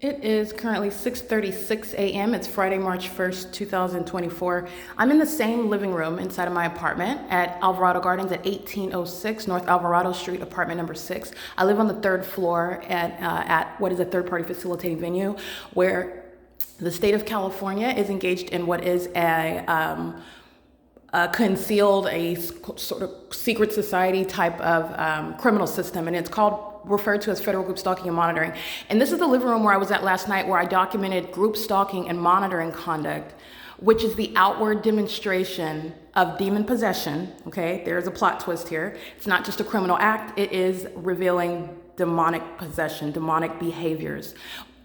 It is currently 6:36 a.m. It's Friday, March 1st, 2024. I'm in the same living room inside of my apartment at Alvarado Gardens at 1806 North Alvarado Street, apartment number 6. I live on the third floor at what is a third-party facilitating venue where the state of California is engaged in what is concealed, a sort of secret society type of criminal system, and it's referred to as federal group stalking and monitoring. And this is the living room where I was at last night, where I documented group stalking and monitoring conduct, which is the outward demonstration of demon possession. Okay, there's a plot twist here. It's not just a criminal act, it is revealing demonic possession, demonic behaviors,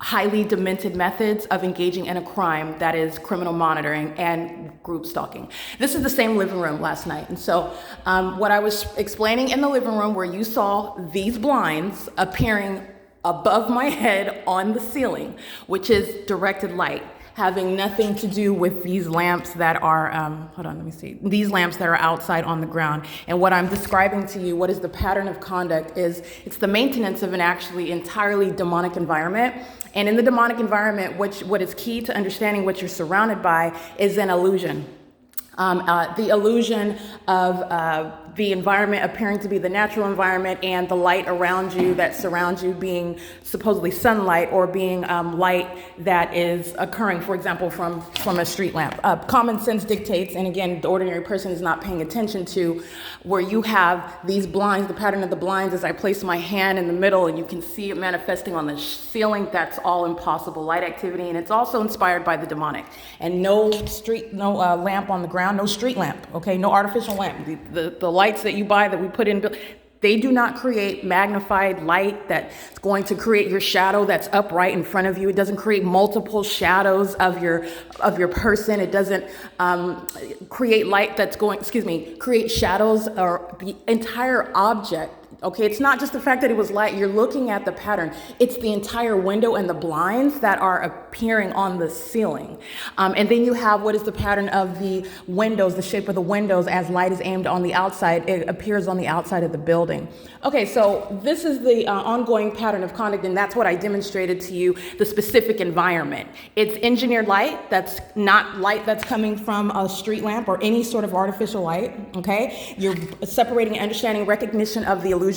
highly demented methods of engaging in a crime that is criminal monitoring and group stalking. This is the same living room last night. And so what I was explaining in the living room, where you saw these blinds appearing above my head on the ceiling, which is directed light, having nothing to do with these lamps that are, these lamps that are outside on the ground. And what I'm describing to you, what is the pattern of conduct, is it's the maintenance of an actually entirely demonic environment. And in the demonic environment, what is key to understanding what you're surrounded by is an illusion. The illusion of the environment appearing to be the natural environment, and the light around you that surrounds you being supposedly sunlight, or being light that is occurring, for example, from a street lamp. Common sense dictates, and again, the ordinary person is not paying attention to, where you have these blinds, the pattern of the blinds, as I place my hand in the middle and you can see it manifesting on the ceiling. That's all impossible light activity, and it's also inspired by the demonic. And no lamp on the ground, no street lamp, okay, no artificial lamp. The lights that you buy that we put in, they do not create magnified light that's going to create your shadow that's upright in front of you. It doesn't create multiple shadows of your person. It doesn't create light that's create shadows or the entire object. Okay, it's not just the fact that it was light. You're looking at the pattern. It's the entire window and the blinds that are appearing on the ceiling. And then you have what is the pattern of the windows, the shape of the windows as light is aimed on the outside. It appears on the outside of the building. Okay, so this is the ongoing pattern of conduct, and that's what I demonstrated to you, the specific environment. It's engineered light. That's not light that's coming from a street lamp or any sort of artificial light, okay? You're separating and understanding recognition of the illusion.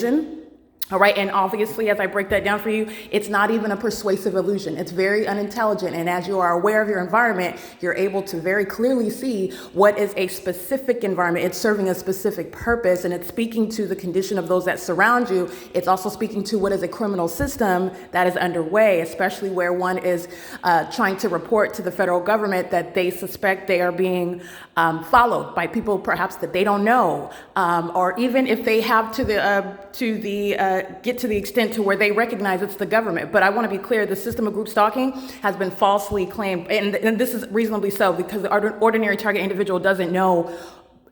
All right, and obviously, as I break that down for you, it's not even a persuasive illusion. It's very unintelligent, and as you are aware of your environment, you're able to very clearly see what is a specific environment. It's serving a specific purpose, and it's speaking to the condition of those that surround you. It's also speaking to what is a criminal system that is underway, especially where one is trying to report to the federal government that they suspect they are being followed by people perhaps that they don't know, or even if they have get to the extent to where they recognize it's the government. But I want to be clear, the system of group stalking has been falsely claimed, and this is reasonably so, because the ordinary target individual doesn't know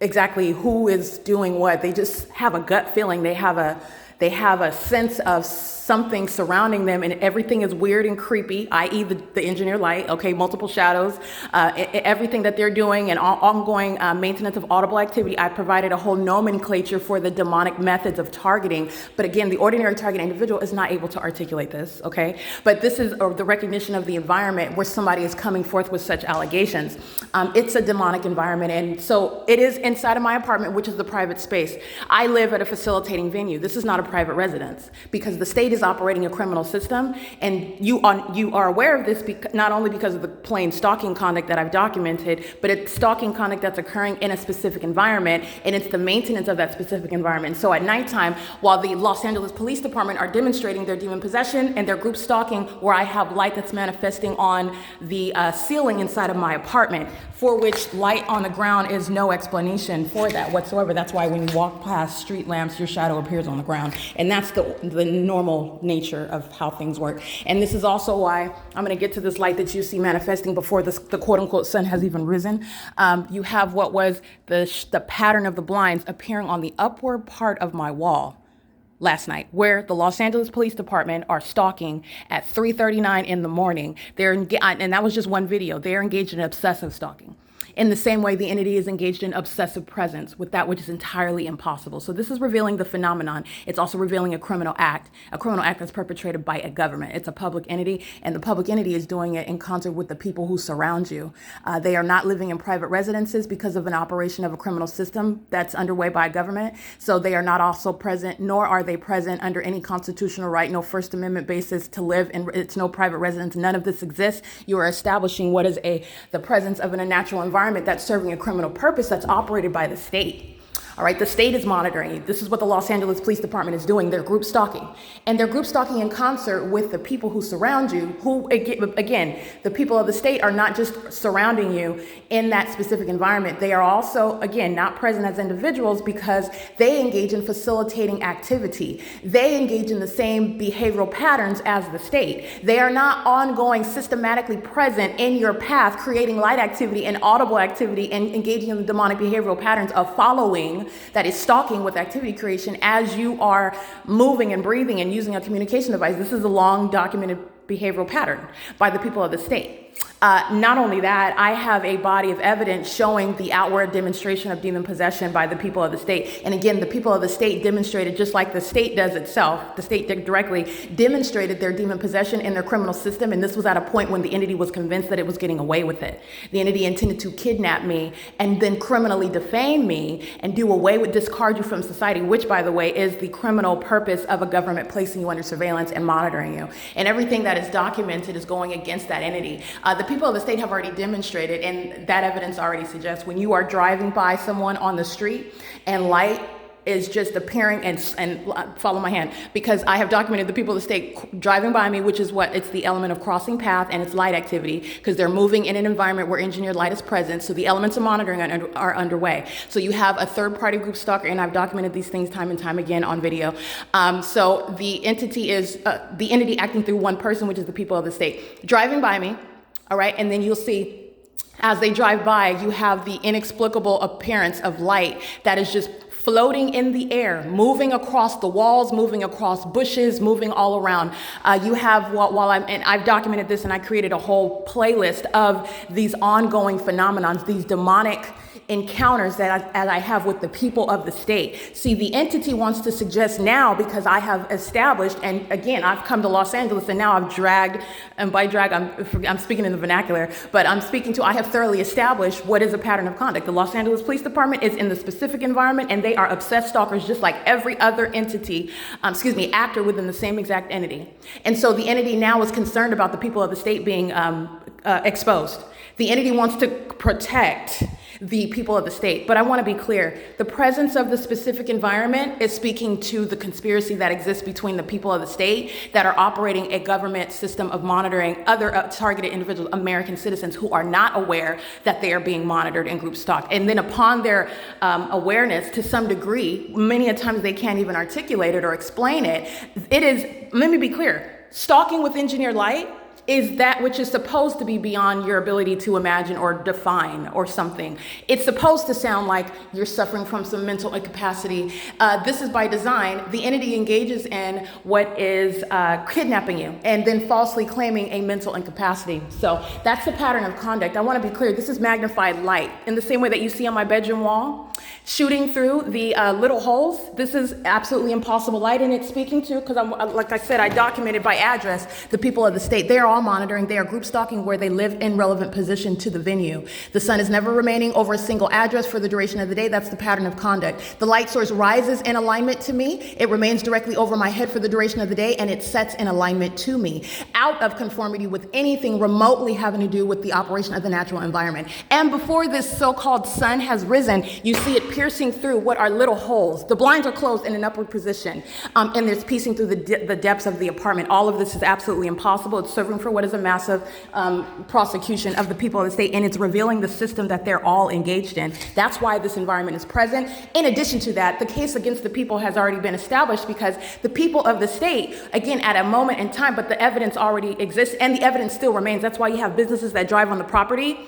exactly who is doing what. They just have a gut feeling. They have a sense of something surrounding them, and everything is weird and creepy, i.e. the engineered light, okay, multiple shadows, everything that they're doing, and ongoing maintenance of audible activity. I provided a whole nomenclature for the demonic methods of targeting, but again, the ordinary target individual is not able to articulate this, okay? But this is the recognition of the environment where somebody is coming forth with such allegations. It's a demonic environment, and so it is inside of my apartment, which is the private space. I live at a facilitating venue. This is not a private residence, because the state is operating a criminal system, and you are aware of this not only because of the plain stalking conduct that I've documented, but it's stalking conduct that's occurring in a specific environment, and it's the maintenance of that specific environment. So at nighttime, while the Los Angeles Police Department are demonstrating their demon possession and their group stalking, where I have light that's manifesting on the ceiling inside of my apartment, for which light on the ground is no explanation for that whatsoever. That's why when you walk past street lamps, your shadow appears on the ground. And that's the normal nature of how things work. And this is also why I'm going to get to this light that you see manifesting before the quote unquote sun has even risen. You have what was the pattern of the blinds appearing on the upward part of my wall last night, where the Los Angeles Police Department are stalking at 3:39 in the morning. And that was just one video. They're engaged in obsessive stalking. in the same way the entity is engaged in obsessive presence with that which is entirely impossible. So this is revealing the phenomenon. It's also revealing a criminal act that's perpetrated by a government. It's a public entity, and the public entity is doing it in concert with the people who surround you. They are not living in private residences because of an operation of a criminal system that's underway by a government. So they are not also present, nor are they present under any constitutional right, no First Amendment basis to live in. It's no private residence. None of this exists. You are establishing what is the presence of an unnatural environment that's serving a criminal purpose that's operated by the state. All right, the state is monitoring you. This is what the Los Angeles Police Department is doing. They're group stalking. And they're group stalking in concert with the people who surround you, who, again, the people of the state are not just surrounding you in that specific environment. They are also, again, not present as individuals because they engage in facilitating activity. They engage in the same behavioral patterns as the state. They are not ongoing, systematically present in your path, creating light activity and audible activity and engaging in the demonic behavioral patterns of following, that is stalking with activity creation as you are moving and breathing and using a communication device. This is a long documented behavioral pattern by the people of the state. Not only that, I have a body of evidence showing the outward demonstration of demon possession by the people of the state. And again, the people of the state demonstrated, just like the state does itself, the state directly demonstrated their demon possession in their criminal system. And this was at a point when the entity was convinced that it was getting away with it. The entity intended to kidnap me and then criminally defame me and do away with, discard you from society, which, by the way, is the criminal purpose of a government placing you under surveillance and monitoring you. And everything that is documented is going against that entity. The people of the state have already demonstrated, and that evidence already suggests when you are driving by someone on the street and light is just appearing, and follow my hand, because I have documented the people of the state driving by me, which is what it's the element of crossing path, and it's light activity because they're moving in an environment where engineered light is present. So the elements of monitoring are underway. So you have a third-party group stalker, and I've documented these things time and time again on video. So the entity is the entity acting through one person, which is the people of the state, driving by me. All right, and then you'll see as they drive by, you have the inexplicable appearance of light that is just floating in the air, moving across the walls, moving across bushes, moving all around. You have, and I've documented this, and I created a whole playlist of these ongoing phenomenons, these demonic encounters that I have with the people of the state. See, the entity wants to suggest now, because I have established, and again, I've come to Los Angeles and now I've dragged, and by drag, I'm speaking in the vernacular, but I have thoroughly established what is a pattern of conduct. The Los Angeles Police Department is in the specific environment, and they are obsessed stalkers just like every other entity, actor within the same exact entity. And so the entity now is concerned about the people of the state being exposed. The entity wants to protect the people of the state. But I want to be clear, the presence of the specific environment is speaking to the conspiracy that exists between the people of the state that are operating a government system of monitoring other targeted individuals, American citizens, who are not aware that they are being monitored and group stalked. And then upon their awareness, to some degree, many a times they can't even articulate it or explain it. It is, let me be clear, stalking with engineered light is that which is supposed to be beyond your ability to imagine or define or something. It's supposed to sound like you're suffering from some mental incapacity. This is by design. The entity engages in what is kidnapping you and then falsely claiming a mental incapacity. So that's the pattern of conduct. I want to be clear. This is magnified light in the same way that you see on my bedroom wall, shooting through the little holes. This is absolutely impossible light, and it's speaking to, because like I said, I documented by address the people of the state. They are all monitoring. They are group stalking where they live in relevant position to the venue. The sun is never remaining over a single address for the duration of the day. That's the pattern of conduct. The light source rises in alignment to me. It remains directly over my head for the duration of the day, and it sets in alignment to me, out of conformity with anything remotely having to do with the operation of the natural environment. And before this so-called sun has risen, you see it piercing through what are little holes. The blinds are closed in an upward position, and it's piecing through the depths of the apartment. All of this is absolutely impossible. It's serving for what is a massive prosecution of the people of the state, and it's revealing the system that they're all engaged in. That's why this environment is present. In addition to that, the case against the people has already been established because the people of the state, again, at a moment in time, but the evidence already exists and the evidence still remains. That's why you have businesses that drive on the property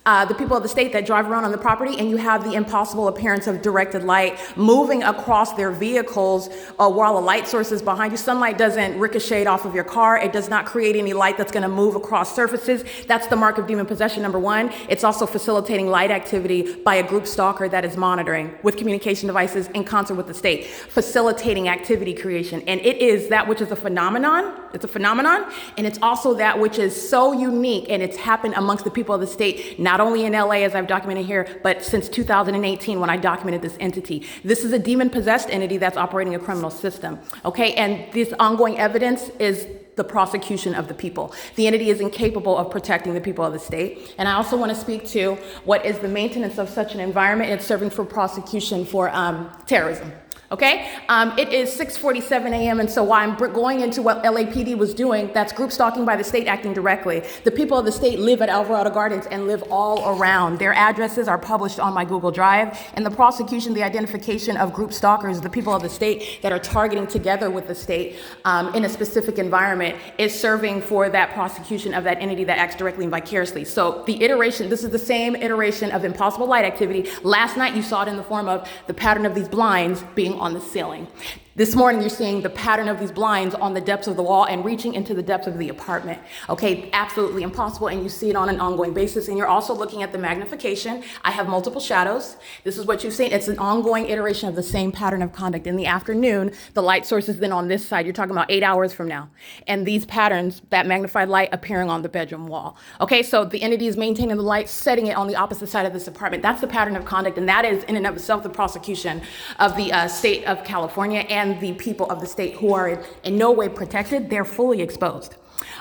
the people of the state that drive around on the property, and you have the impossible appearance of directed light moving across their vehicles while a light source is behind you. Sunlight doesn't ricochet off of your car. It does not create any light that's going to move across surfaces. That's the mark of demon possession, number one. It's also facilitating light activity by a group stalker that is monitoring with communication devices in concert with the state, facilitating activity creation. And it is that which is a phenomenon. It's a phenomenon, and it's also that which is so unique, and it's happened amongst the people of the state, not only in LA as I've documented here, but since 2018 when I documented this entity. This is a demon-possessed entity that's operating a criminal system, okay? And this ongoing evidence is the prosecution of the people. The entity is incapable of protecting the people of the state. And I also want to speak to what is the maintenance of such an environment. It's serving for prosecution for terrorism. Okay, it is 6:47 a.m. and so while I'm going into what LAPD was doing, that's group stalking by the state acting directly. The people of the state live at Alvarado Gardens and live all around. Their addresses are published on my Google Drive, and the prosecution, the identification of group stalkers, the people of the state that are targeting together with the state in a specific environment, is serving for that prosecution of that entity that acts directly and vicariously. So the iteration, this is the same iteration of impossible light activity. Last night you saw it in the form of the pattern of these blinds being on the ceiling. This morning, you're seeing the pattern of these blinds on the depths of the wall and reaching into the depths of the apartment. Okay, absolutely impossible, and you see it on an ongoing basis. And you're also looking at the magnification. I have multiple shadows. This is what you've seen. It's an ongoing iteration of the same pattern of conduct. In the afternoon, the light source is then on this side. You're talking about 8 hours from now. And these patterns, that magnified light appearing on the bedroom wall. Okay, so the entity is maintaining the light, setting it on the opposite side of this apartment. That's the pattern of conduct, and that is in and of itself the prosecution of the state of California and the people of the state who are in no way protected. They're fully exposed.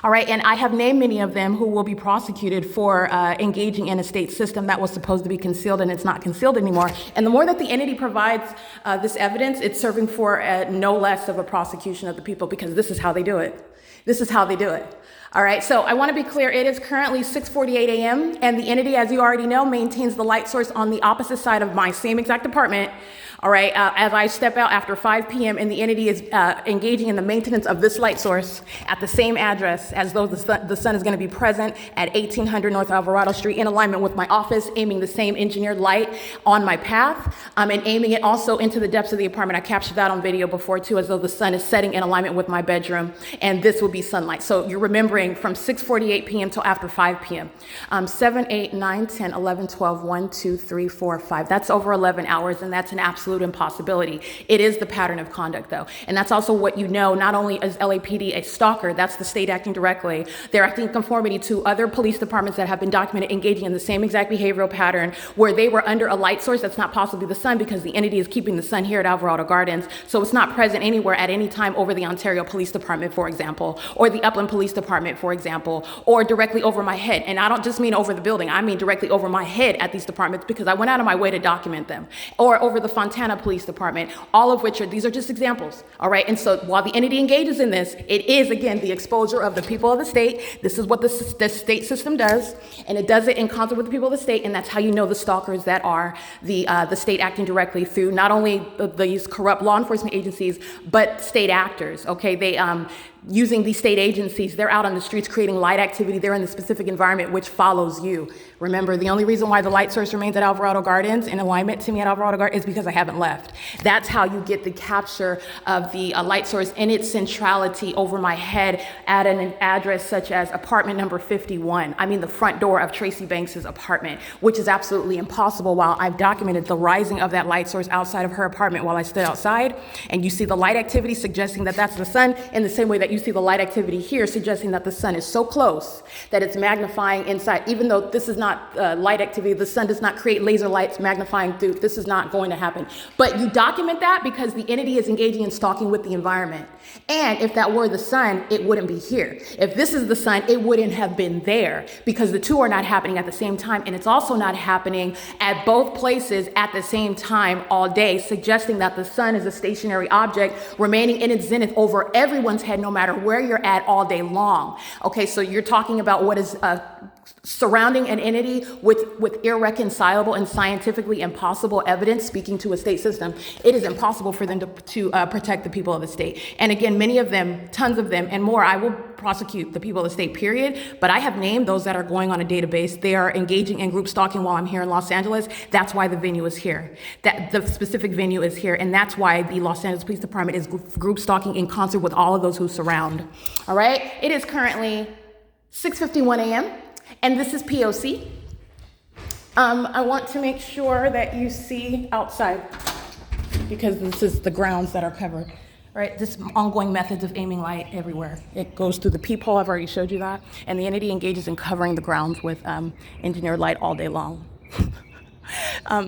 All right, and I have named many of them who will be prosecuted for engaging in a state system that was supposed to be concealed, and it's not concealed anymore. And the more that the entity provides this evidence, it's serving for no less of a prosecution of the people, because this is how they do it. This is how they do it. All right, so I want to be clear, it is currently 6:48 a.m. and the entity, as you already know, maintains the light source on the opposite side of my same exact apartment. All right, as I step out after 5 p.m. and the entity is engaging in the maintenance of this light source at the same address, as though the sun is going to be present at 1800 North Alvarado Street in alignment with my office, aiming the same engineered light on my path, and aiming it also into the depths of the apartment. I captured that on video before too, as though the sun is setting in alignment with my bedroom, and this will be sunlight. So you're remembering from 6:48 p.m. till after 5 p.m. 7, 8, 9, 10, 11, 12, 1, 2, 3, 4, 5. That's over 11 hours, and that's an absolute impossibility. It is the pattern of conduct, though. And that's also what you know, not only is LAPD a stalker, that's the state acting directly. They're acting in conformity to other police departments that have been documented engaging in the same exact behavioral pattern, where they were under a light source that's not possibly the sun, because the entity is keeping the sun here at Alvarado Gardens. So it's not present anywhere at any time over the Ontario Police Department, for example, or the Upland Police Department, for example, or directly over my head. And I don't just mean over the building, I mean directly over my head at these departments, because I went out of my way to document them. Or over the Fontana Police Department, all of which these are just examples, all right? And so while the entity engages in this, it is, again, the exposure of the people of the state. This is what the state system does, and it does it in concert with the people of the state, and that's how you know the stalkers that are the state acting directly through not only these corrupt law enforcement agencies, but state actors, okay? They, using these state agencies, they're out on the streets creating light activity. They're in the specific environment which follows you. Remember, the only reason why the light source remains at Alvarado Gardens in alignment to me at Alvarado Gardens is because I haven't left. That's how you get the capture of the light source in its centrality over my head at an address such as apartment number 51. I mean the front door of Tracy Banks's apartment, which is absolutely impossible while I've documented the rising of that light source outside of her apartment while I stood outside. And you see the light activity suggesting that that's the sun, in the same way that you see the light activity here suggesting that the sun is so close that it's magnifying inside. Even though this is not light activity, the sun does not create laser lights magnifying through. This is not going to happen. But you document that because the entity is engaging in stalking with the environment. And if that were the sun, it wouldn't be here. If this is the sun, it wouldn't have been there, because the two are not happening at the same time. And it's also not happening at both places at the same time all day, suggesting that the sun is a stationary object remaining in its zenith over everyone's head, no matter where you're at all day long. Okay, so you're talking about what is surrounding an entity with irreconcilable and scientifically impossible evidence speaking to a state system, it is impossible for them to protect the people of the state. And again, many of them, tons of them, and more, I will prosecute the people of the state, period. But I have named those that are going on a database. They are engaging in group stalking while I'm here in Los Angeles. That's why the venue is here. That the specific venue is here. And that's why the Los Angeles Police Department is group stalking in concert with all of those who surround. All right? It is currently 6:51 a.m. and this is P.O.C. I want to make sure that you see outside, because this is the grounds that are covered, right? This ongoing methods of aiming light everywhere. It goes through the peephole, I've already showed you that, and the entity engages in covering the grounds with engineered light all day long.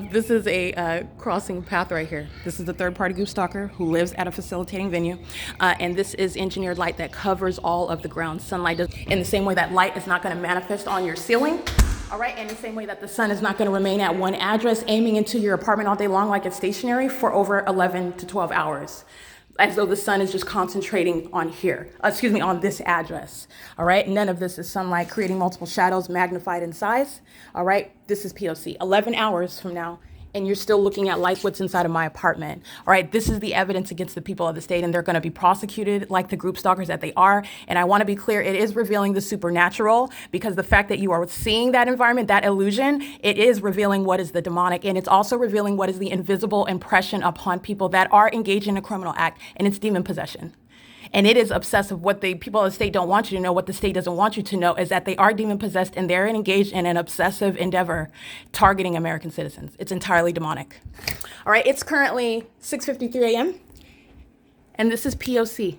This is a crossing path right here. This is the third-party group stalker who lives at a facilitating venue, and this is engineered light that covers all of the grounds. Sunlight does, in the same way that light is not going to manifest on your ceiling, all right, in the same way that the sun is not going to remain at one address aiming into your apartment all day long like it's stationary for over 11 to 12 hours. As though the sun is just concentrating on here, on this address, all right? None of this is sunlight creating multiple shadows magnified in size, all right? This is P.O.C. 11 hours from now, and you're still looking at like what's inside of my apartment, all right? This is the evidence against the people of the state, and they're gonna be prosecuted like the group stalkers that they are. And I wanna be clear, it is revealing the supernatural, because the fact that you are seeing that environment, that illusion, it is revealing what is the demonic, and it's also revealing what is the invisible impression upon people that are engaged in a criminal act, and it's demon possession. And it is obsessive. What the people of the state don't want you to know, what the state doesn't want you to know, is that they are demon possessed and they're engaged in an obsessive endeavor targeting American citizens. It's entirely demonic. All right, it's currently 6:53 a.m. and this is P.O.C.